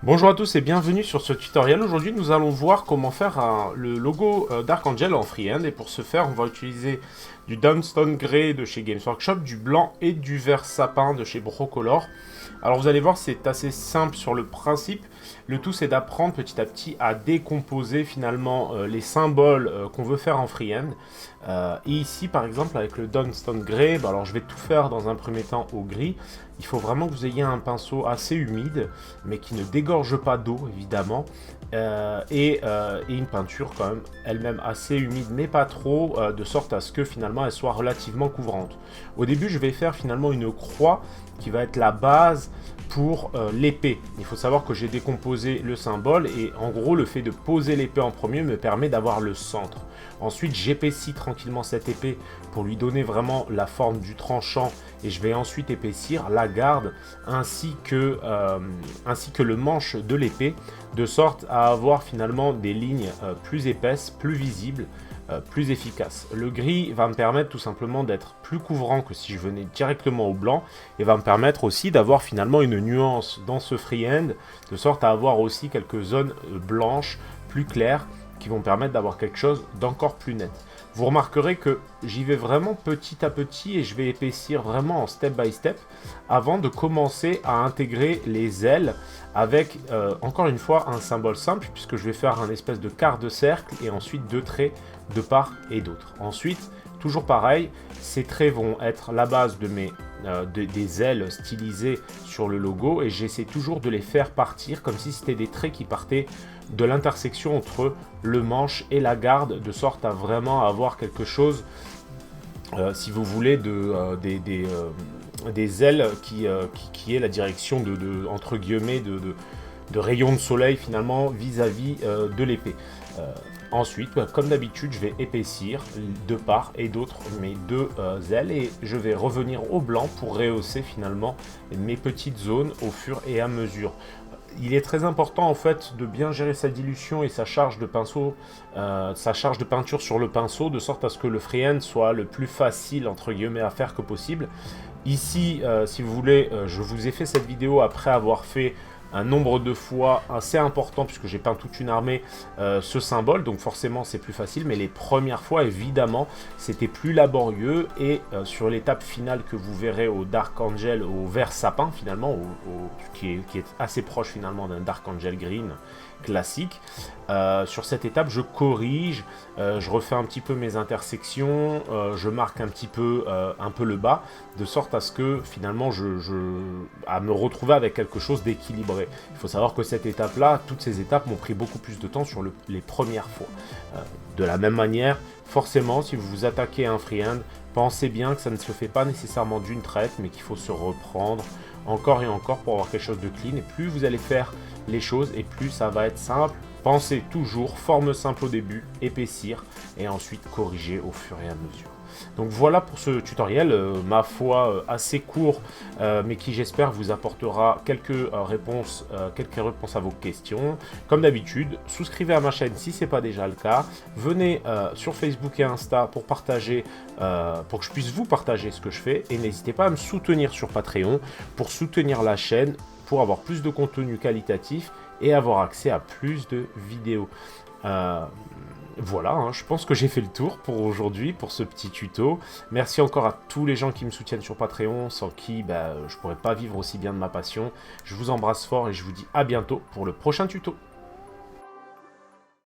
Bonjour à tous et bienvenue sur ce tutoriel. Aujourd'hui nous allons voir comment faire le logo Dark Angel en freehand, et pour ce faire on va utiliser du Dunston Grey de chez Games Workshop, du blanc et du vert sapin de chez Brocolor. Alors vous allez voir, c'est assez simple sur le principe. Le tout c'est d'apprendre petit à petit à décomposer finalement les symboles qu'on veut faire en freehand. Et ici par exemple avec le Dunston Grey, alors je vais tout faire dans un premier temps au gris. Il faut vraiment que vous ayez un pinceau assez humide, mais qui ne dégorge pas d'eau évidemment, et une peinture quand même elle-même assez humide, mais pas trop, de sorte à ce que finalement elle soit relativement couvrante. Au début je vais faire finalement une croix qui va être la base pour l'épée. Il faut savoir que j'ai décomposé le symbole et en gros le fait de poser l'épée en premier me permet d'avoir le centre. Ensuite j'épaissis tranquillement cette épée pour lui donner vraiment la forme du tranchant, et je vais ensuite épaissir la garde ainsi que le manche de l'épée, de sorte à avoir finalement des lignes plus épaisses, plus visibles, plus efficaces. Le gris va me permettre tout simplement d'être plus couvrant que si je venais directement au blanc, et va me permettre aussi d'avoir finalement une nuance dans ce freehand, de sorte à avoir aussi quelques zones blanches plus claires qui vont permettre d'avoir quelque chose d'encore plus net. Vous remarquerez que j'y vais vraiment petit à petit et je vais épaissir vraiment en step by step avant de commencer à intégrer les ailes avec encore une fois un symbole simple, puisque je vais faire un espèce de quart de cercle et ensuite deux traits de part et d'autre. Ensuite, toujours pareil, ces traits vont être la base de des ailes stylisées sur le logo, et j'essaie toujours de les faire partir comme si c'était des traits qui partaient de l'intersection entre le manche et la garde, de sorte à vraiment avoir quelque chose, si vous voulez, des ailes qui est la direction entre guillemets de rayons de soleil finalement vis-à-vis de l'épée. Ensuite, comme d'habitude, je vais épaissir de part et d'autre mes deux ailes, et je vais revenir au blanc pour rehausser finalement mes petites zones au fur et à mesure. Il est très important en fait de bien gérer sa dilution et sa charge de pinceau, sa charge de peinture sur le pinceau, de sorte à ce que le freehand soit le plus facile entre guillemets à faire que possible. Ici, si vous voulez, je vous ai fait cette vidéo après avoir fait un nombre de fois assez important, puisque j'ai peint toute une armée, ce symbole, donc forcément c'est plus facile, mais les premières fois évidemment c'était plus laborieux, et sur l'étape finale que vous verrez au Dark Angel, au vert sapin finalement, qui est assez proche finalement d'un Dark Angel Green classique, sur cette étape je corrige, je refais un petit peu mes intersections, je marque un peu le bas, de sorte à ce que finalement à me retrouver avec quelque chose d'équilibré. Il faut savoir que cette étape là, toutes ces étapes m'ont pris beaucoup plus de temps sur les premières fois. De la même manière, forcément si vous vous attaquez à un freehand, pensez bien que ça ne se fait pas nécessairement d'une traite, mais qu'il faut se reprendre encore et encore pour avoir quelque chose de clean. Et plus vous allez faire les choses, et plus ça va être simple. Pensez toujours forme simple au début, épaissir, et ensuite corriger au fur et à mesure. Donc voilà pour ce tutoriel, ma foi assez court, mais qui j'espère vous apportera quelques réponses à vos questions. Comme d'habitude, souscrivez à ma chaîne si ce n'est pas déjà le cas. Venez sur Facebook et Insta pour partager, pour que je puisse vous partager ce que je fais. Et n'hésitez pas à me soutenir sur Patreon pour soutenir la chaîne, pour avoir plus de contenu qualitatif et avoir accès à plus de vidéos. Voilà, hein, je pense que j'ai fait le tour pour aujourd'hui, pour ce petit tuto. Merci encore à tous les gens qui me soutiennent sur Patreon, sans qui je pourrais pas vivre aussi bien de ma passion. Je vous embrasse fort et je vous dis à bientôt pour le prochain tuto.